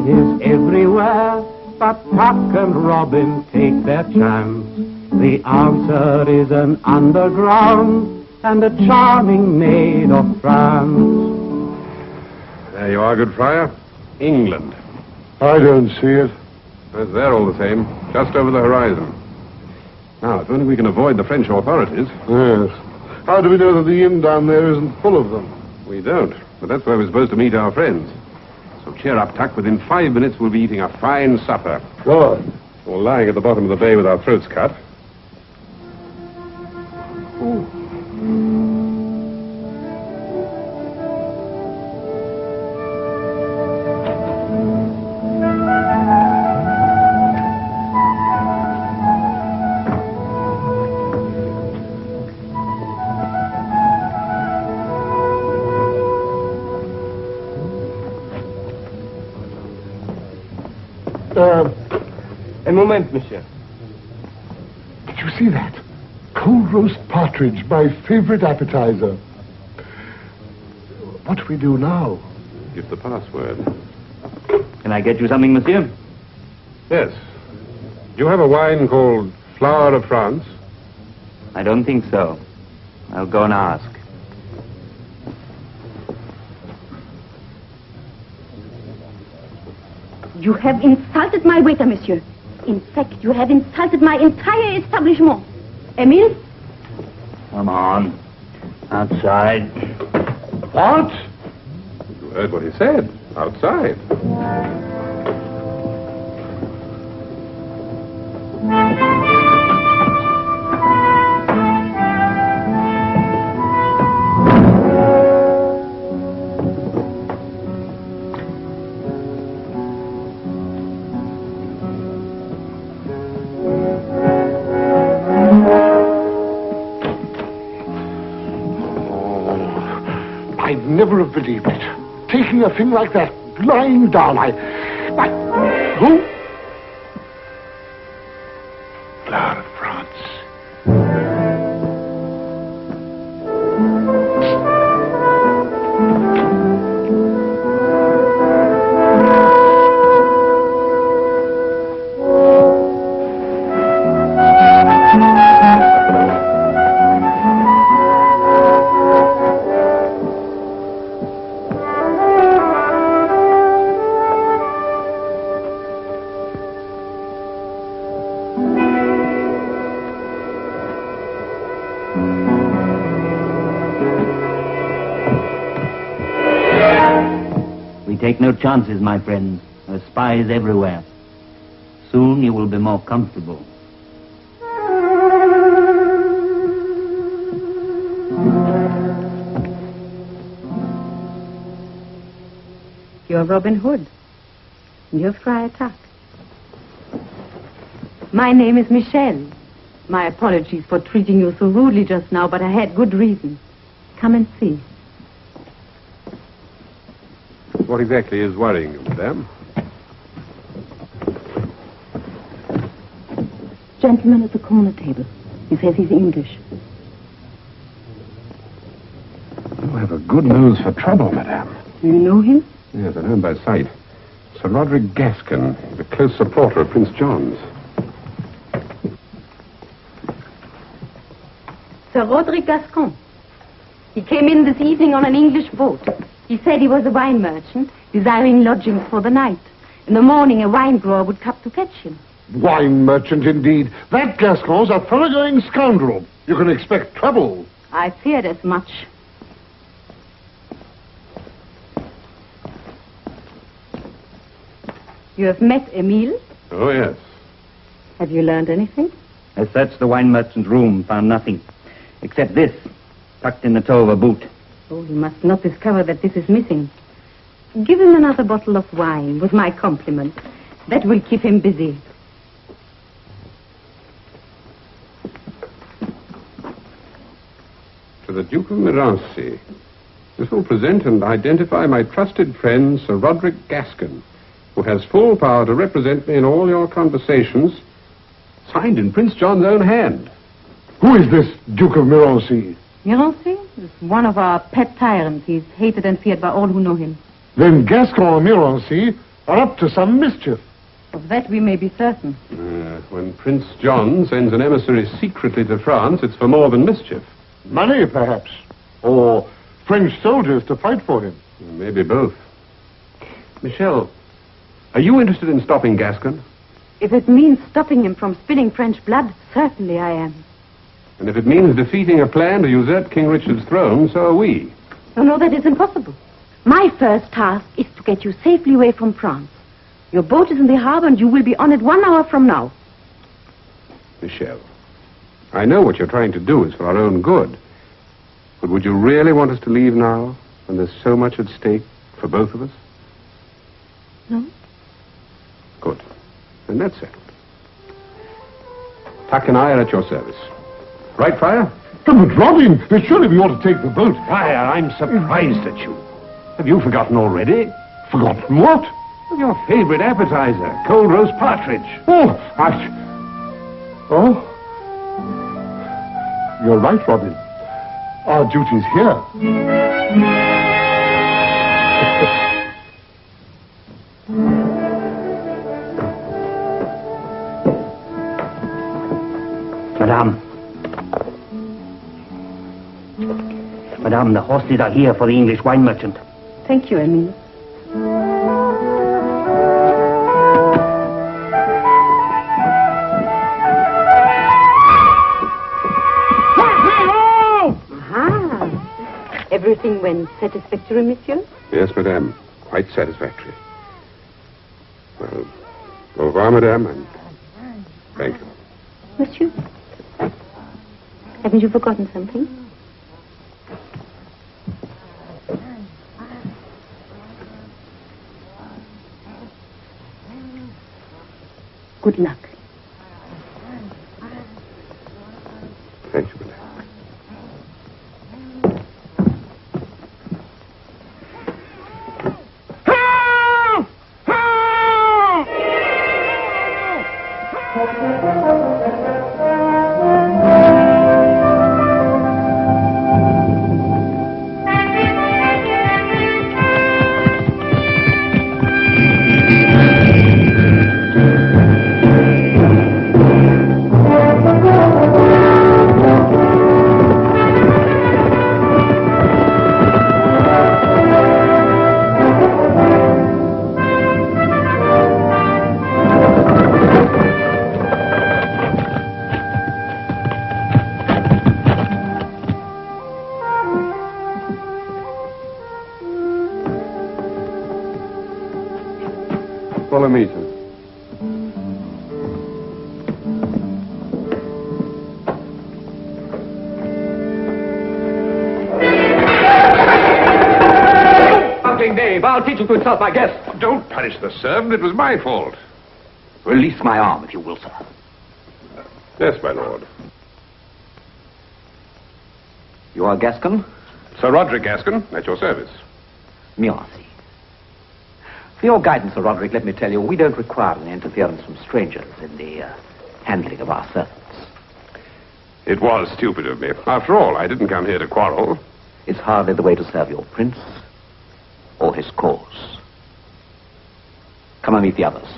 is everywhere, but Puck and Robin take their chance. The answer is an underground and a charming maid of France. There you are, good friar. England. I don't see it. It's there all the same, just over the horizon. Now, if only we can avoid the French authorities. Yes. How do we know that the inn down there isn't full of them? We don't, but that's where we're supposed to meet our friends. So cheer up, Tuck. Within 5 minutes, we'll be eating a fine supper. Good. We're lying at the bottom of the bay with our throats cut. A moment, monsieur. Did you see that? Cold roast partridge, my favorite appetizer. What do we do now? Give the password. Can I get you something, monsieur? Yes. Do you have a wine called Flower of France? I don't think so. I'll go and ask. You have insulted my waiter, monsieur. In fact, you have insulted my entire establishment. Emile? Come on. Outside. What? You heard what he said. Outside. I'd never have believed it. Taking a thing like that, lying down, Who? Flower of France. Take no chances, my friends. There are spies everywhere. Soon you will be more comfortable. You're Robin Hood. You're Friar Tuck. My name is Michelle. My apologies for treating you so rudely just now, but I had good reason. Come and see. What exactly is worrying you, madame? Gentleman at the corner table. He says he's English. You have a good nose for trouble, madame. Do you know him? Yes, I know him by sight. Sir Roderick Gascon, the close supporter of Prince John's. Sir Roderick Gascon. He came in this evening on an English boat. He said he was a wine merchant, desiring lodgings for the night. In the morning, a wine grower would come to fetch him. Wine merchant, indeed. That Gascon's a thoroughgoing scoundrel. You can expect trouble. I feared as much. You have met Emile? Oh, yes. Have you learned anything? I searched the wine merchant's room, found nothing. Except this, tucked in the toe of a boot. Oh, you must not discover that this is missing. Give him another bottle of wine, with my compliments. That will keep him busy. To the Duke of Montmorency. This will present and identify my trusted friend, Sir Roderick Gascon, who has full power to represent me in all your conversations, signed in Prince John's own hand. Who is this Duke of Montmorency? Montmorency is one of our pet tyrants. He's hated and feared by all who know him. Then Gascon Montmorency are up to some mischief. Of that we may be certain. When Prince John sends an emissary secretly to France, it's for more than mischief. Money, perhaps. Or French soldiers to fight for him. Maybe both. Michel, are you interested in stopping Gascon? If it means stopping him from spilling French blood, certainly I am. And if it means defeating a plan to usurp King Richard's throne, so are we. No, that is impossible. My first task is to get you safely away from France. Your boat is in the harbor and you will be on it 1 hour from now. Michel, I know what you're trying to do is for our own good. But would you really want us to leave now when there's so much at stake for both of us? No. Good. Then that's settled. Tuck and I are at your service. Right, Friar? But Robin, surely we ought to take the boat. Friar, I'm surprised at you. Have you forgotten already? Forgotten what? Your favorite appetizer, cold roast partridge. Oh, You're right, Robin. Our duty's here. Madame. Madame, the horses are here for the English wine merchant. Thank you, Emile. Aha! Everything went satisfactory, monsieur? Yes, madame. Quite satisfactory. Well, au revoir, madame, and thank you. Monsieur? Haven't you forgotten something? Good luck. Thank you, madame. Follow me, sir. Something, Dave. I'll teach you to insult my guests. Don't punish the servant. It was my fault. Release my arm, if you will, sir. Yes, my lord. You are Gascon? Sir Roderick Gascon, at your service. Merci. For your guidance, Sir Roderick, let me tell you, we don't require any interference from strangers in the handling of our servants. It was stupid of me. After all, I didn't come here to quarrel. It's hardly the way to serve your prince or his cause. Come and meet the others.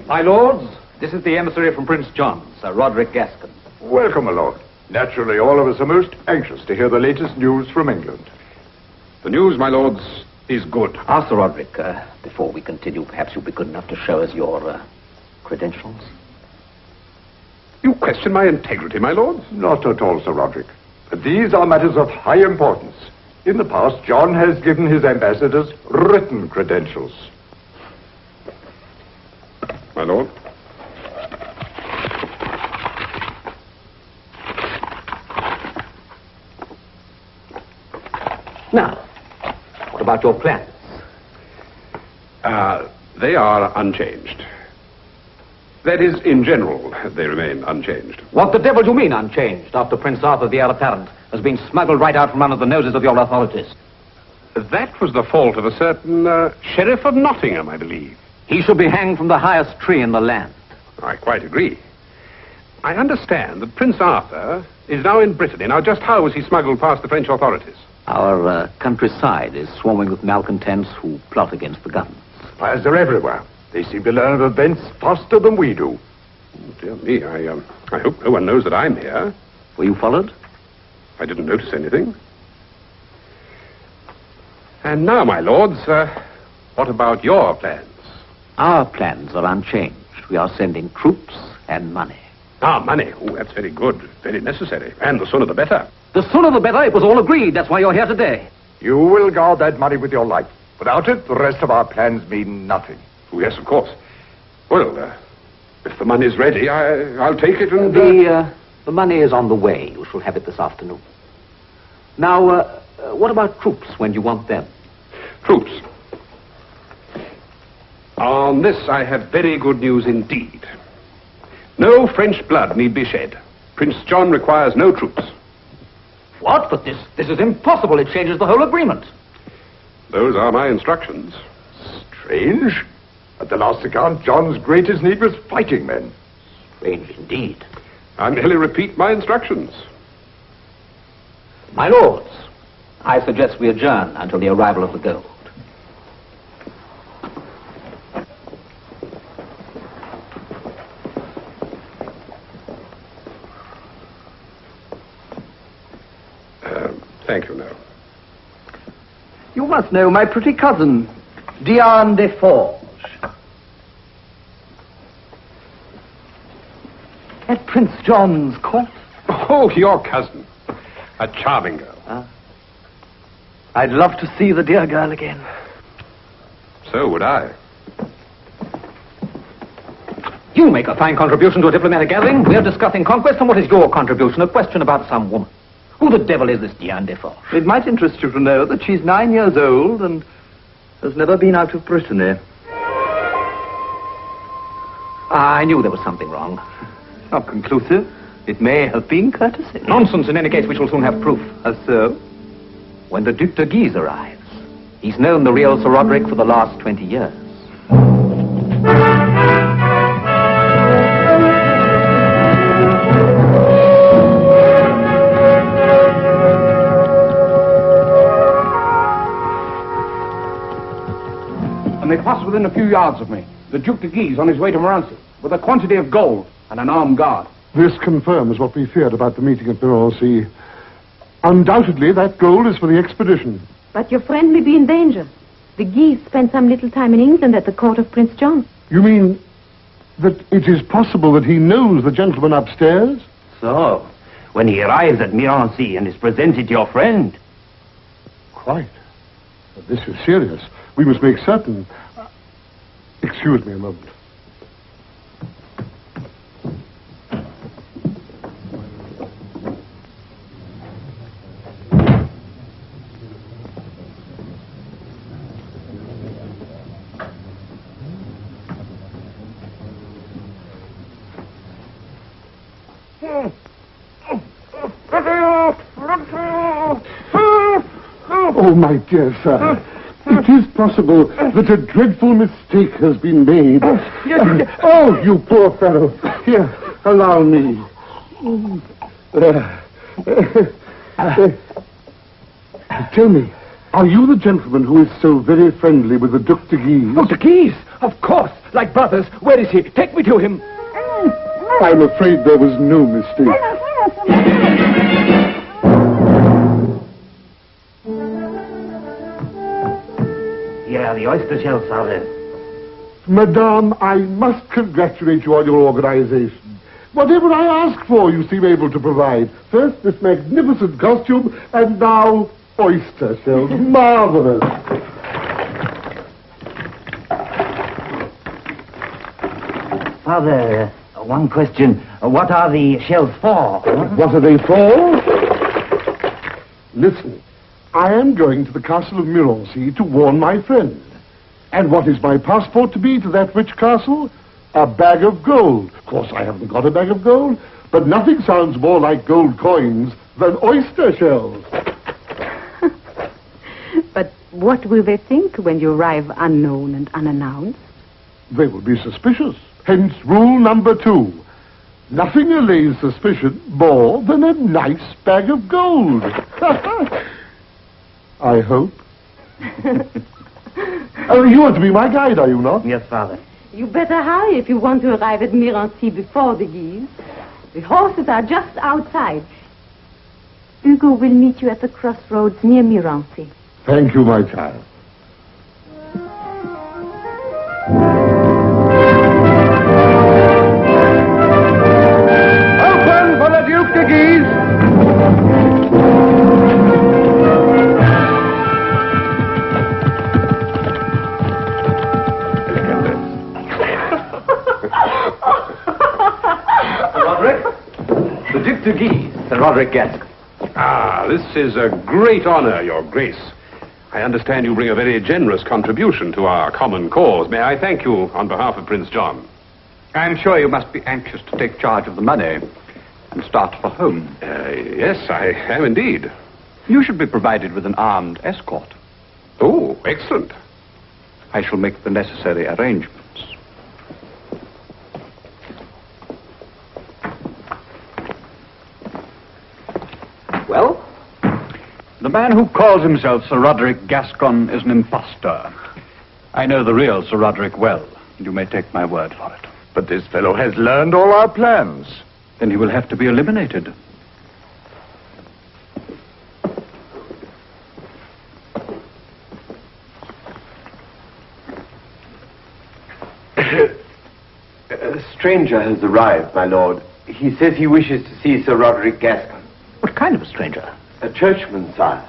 My lords, this is the emissary from Prince John, Sir Roderick Gascon. Welcome, my lord. Naturally, all of us are most anxious to hear the latest news from England. The news, my lords, is good. Sir Roderick, before we continue, perhaps you'll be good enough to show us your credentials. You question my integrity, my lords? Not at all, Sir Roderick. These are matters of high importance. In the past, John has given his ambassadors written credentials. My lord? Now, what about your plans? They are unchanged. That is, in general, they remain unchanged. What the devil do you mean, unchanged, after Prince Arthur, the heir apparent, has been smuggled right out from under the noses of your authorities? That was the fault of a certain Sheriff of Nottingham, I believe. He should be hanged from the highest tree in the land. I quite agree. I understand that Prince Arthur is now in Brittany. Now, just how was he smuggled past the French authorities? Our countryside is swarming with malcontents who plot against the government. Spies are everywhere. They seem to learn of events faster than we do. Oh, dear me, I hope no one knows that I'm here. Were you followed? I didn't notice anything. And now, my lords, what about your plans? Our plans are unchanged. We are sending troops and money. Ah, money. Oh, that's very good. Very necessary. And the sooner the better. The sooner the better. It was all agreed. That's why you're here today. You will guard that money with your life. Without it, the rest of our plans mean nothing. Oh, yes, of course. Well, if the money's ready, I'll take it and... The money is on the way. You shall have it this afternoon. Now, what about troops when you want them? Troops. On this, I have very good news indeed. No French blood need be shed. Prince John requires no troops. What? But this is impossible. It changes the whole agreement. Those are my instructions. Strange. At the last account, John's greatest need was fighting men. Strange indeed. I merely repeat my instructions. My lords, I suggest we adjourn until the arrival of the gold. Thank you, no. You must know my pretty cousin, Diane de Forge. At Prince John's court. Oh, your cousin. A charming girl. I'd love to see the dear girl again. So would I. You make a fine contribution to a diplomatic gathering. We're discussing conquest, and what is your contribution? A question about some woman. Who the devil is this Diane de Forge? It might interest you to know that she's 9 years old and has never been out of Brittany. I knew there was something wrong. Not conclusive. It may have been courtesy. Nonsense. In any case, we shall soon have proof. How so? When the Duc de Guise arrives, he's known the real Sir Roderick for the last 20 years. And they pass within a few yards of me. The Duc de Guise on his way to Montmorency, with a quantity of gold and an armed guard. This confirms what we feared about the meeting at Montmorency. Undoubtedly, that gold is for the expedition. But your friend may be in danger. The Guise spent some little time in England at the court of Prince John. You mean that it is possible that he knows the gentleman upstairs? So, when he arrives at Montmorency and is presented to your friend... Quite. But this is serious. We must make certain... Excuse me a moment. Oh, my dear sir. It is possible that a dreadful mistake has been made. Oh, you poor fellow. Here, allow me. Tell me, are you the gentleman who is so very friendly with the Duc de Guise? Oh, de Guise! Of course! Like brothers. Where is he? Take me to him. I'm afraid there was no mistake. Here are the oyster shells, Father. Madame, I must congratulate you on your organization. Whatever I ask for, you seem able to provide. First, this magnificent costume, and now oyster shells. Marvelous. Father, one question. What are the shells for? What are they for? Listen. I am going to the castle of Montmorency to warn my friend. And what is my passport to be to that rich castle? A bag of gold. Of course, I haven't got a bag of gold, but nothing sounds more like gold coins than oyster shells. But what will they think when you arrive unknown and unannounced? They will be suspicious. Hence rule number 2. Nothing allays suspicion more than a nice bag of gold. I hope. Oh, you are to be my guide, are you not? Yes, Father. You better hurry if you want to arrive at Mirancy before the geese. The horses are just outside. Hugo will meet you at the crossroads near Mirancy. Thank you, my child. Open for the Duke de Guise! Roderick? The Duke de Guise, Sir Roderick Gascon. Ah, this is a great honor, Your Grace. I understand you bring a very generous contribution to our common cause. May I thank you on behalf of Prince John? I'm sure you must be anxious to take charge of the money and start for home. Yes, I am indeed. You should be provided with an armed escort. Oh, excellent. I shall make the necessary arrangements. Well? The man who calls himself Sir Roderick Gascon is an impostor. I know the real Sir Roderick well, and you may take my word for it. But this fellow has learned all our plans. Then he will have to be eliminated. A stranger has arrived, my lord. He says he wishes to see Sir Roderick Gascon. What kind of a stranger? A churchman, sire.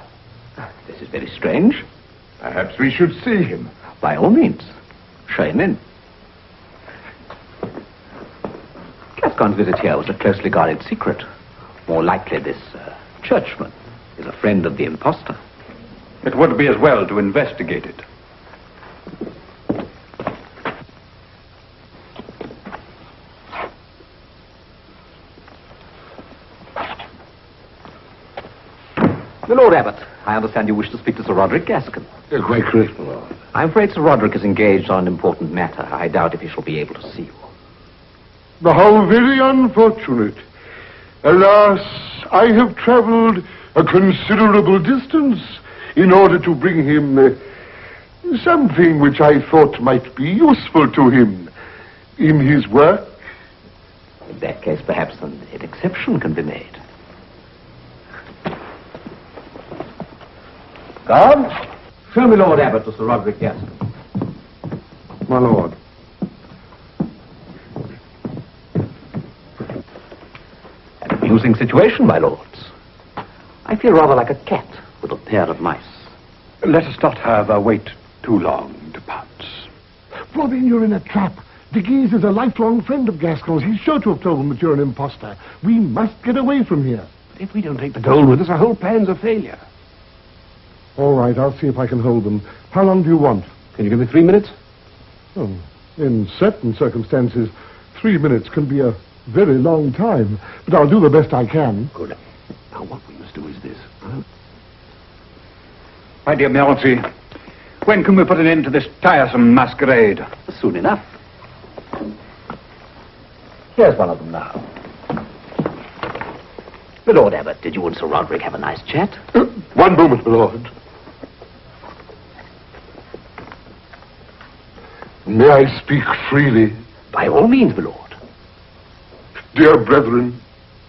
This is very strange. Perhaps we should see him. By all means. Show him in. Gascon's visit here was a closely guarded secret. More likely this churchman is a friend of the impostor. It would be as well to investigate it. The Lord Abbot, I understand you wish to speak to Sir Roderick Gascon. Quite correct, my lord. I'm afraid Sir Roderick is engaged on an important matter. I doubt if he shall be able to see you. How very unfortunate. Alas, I have traveled a considerable distance in order to bring him something which I thought might be useful to him in his work. In that case, perhaps an exception can be made. Guard, show me Lord Abbot to Sir Roderick Gascon. My lord. An amusing situation, my lords. I feel rather like a cat with a pair of mice. Let us not, however, wait too long to pounce. Robin, you're in a trap. De Guise is a lifelong friend of Gascon's. He's sure to have told him that you're an imposter. We must get away from here. If we don't take the gold with us, our whole plan's a failure. All right, I'll see if I can hold them. How long do you want? Can you give me 3 minutes? Oh, in certain circumstances, 3 minutes can be a very long time. But I'll do the best I can. Good. Now, what we must do is this. Huh? My dear Mirancy, when can we put an end to this tiresome masquerade? Soon enough. Here's one of them now. My Lord Abbot, did you and Sir Roderick have a nice chat? One moment, my lord. May I speak freely? By all means, my lord. Dear brethren,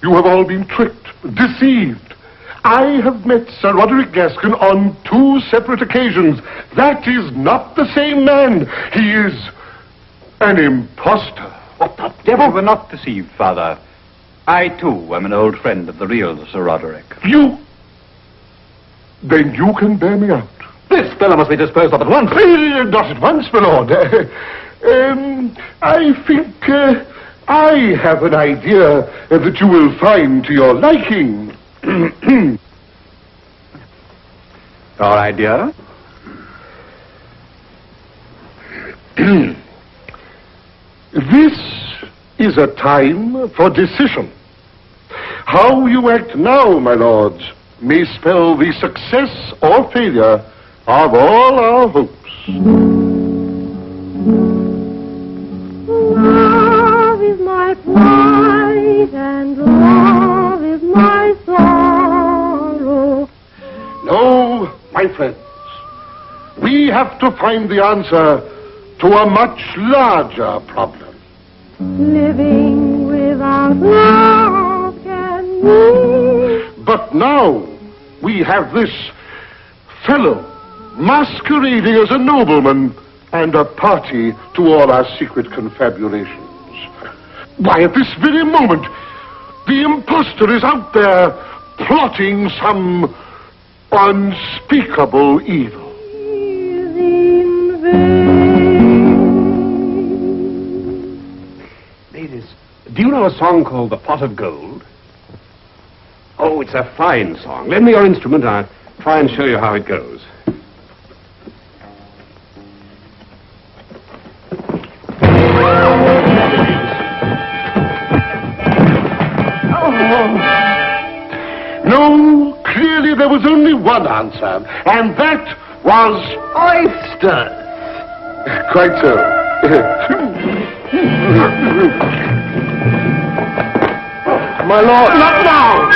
you have all been tricked, deceived. I have met Sir Roderick Gascon on 2 separate occasions. That is not the same man. He is an impostor. What the devil? You were not deceived, Father. I, too, am an old friend of the real Sir Roderick. You? Then you can bear me out. This fellow must be disposed of at once. Not at once, my lord. I think I have an idea that you will find to your liking. Your idea? This is a time for decision. How you act now, my lords, may spell the success or failure of all our hopes. my friends, we have to find the answer to a much larger problem. Living without love can be. But now we have this fellow masquerading as a nobleman and a party to all our secret confabulations. Why, at this very moment, the impostor is out there plotting some unspeakable evil. Ladies, do you know a song called The Pot of Gold? Oh, it's a fine song. Lend me your instrument. I'll try and show you how it goes. No, clearly there was only one answer, and that was oysters. Quite so. My lord, not now!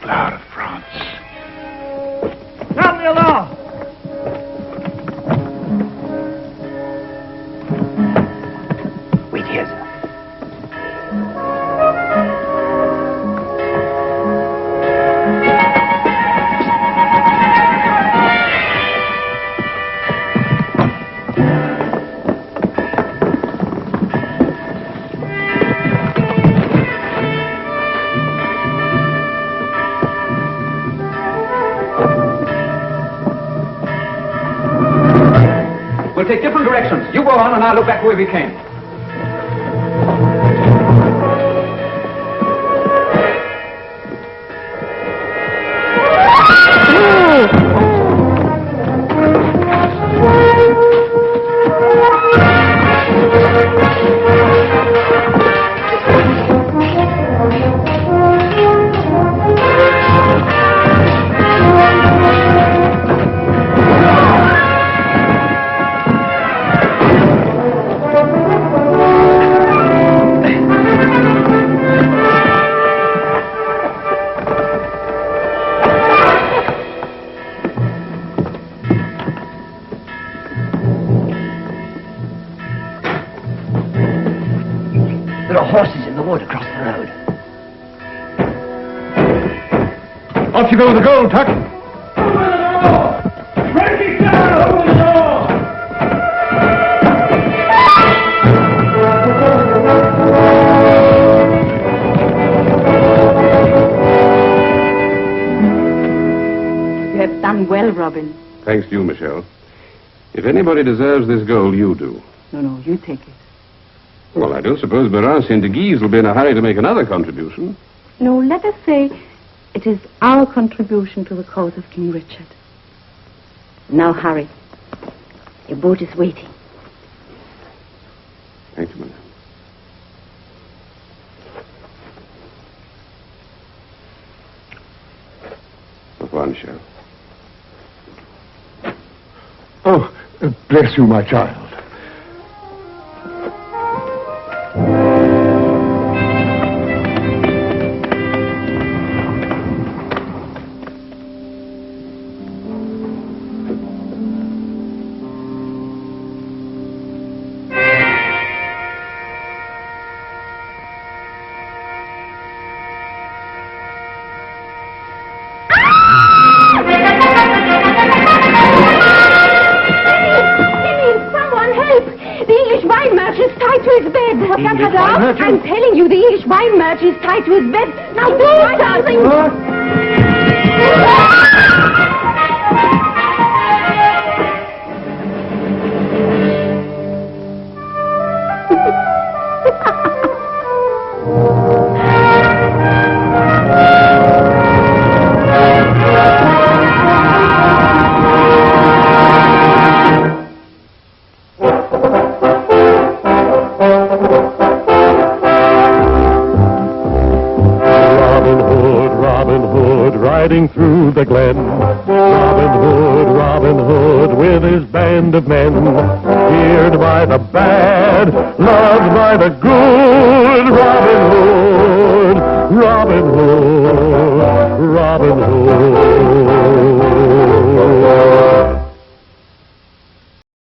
Flower of France. Samuel! Wait here, sir. We'll take different directions. You go on and I'll look back where we came. There are horses in the wood across the road. Off you go with the gold, Tuck. You have done well, Robin. Thanks to you, Michelle. If anybody deserves this gold, you do. No, you take it. Well, I don't suppose Morancy and de Guise will be in a hurry to make another contribution. No, let us say it is our contribution to the cause of King Richard. Now hurry. Your boat is waiting. Thank you, madame. Au revoir, Michel. Oh, bless you, my child. I'm telling you, the English wine merchant is tied to his bed. Now do something! Riding through the glen, Robin Hood, with his band of men, feared by the bad, loved by the good, Robin Hood. Robin Hood.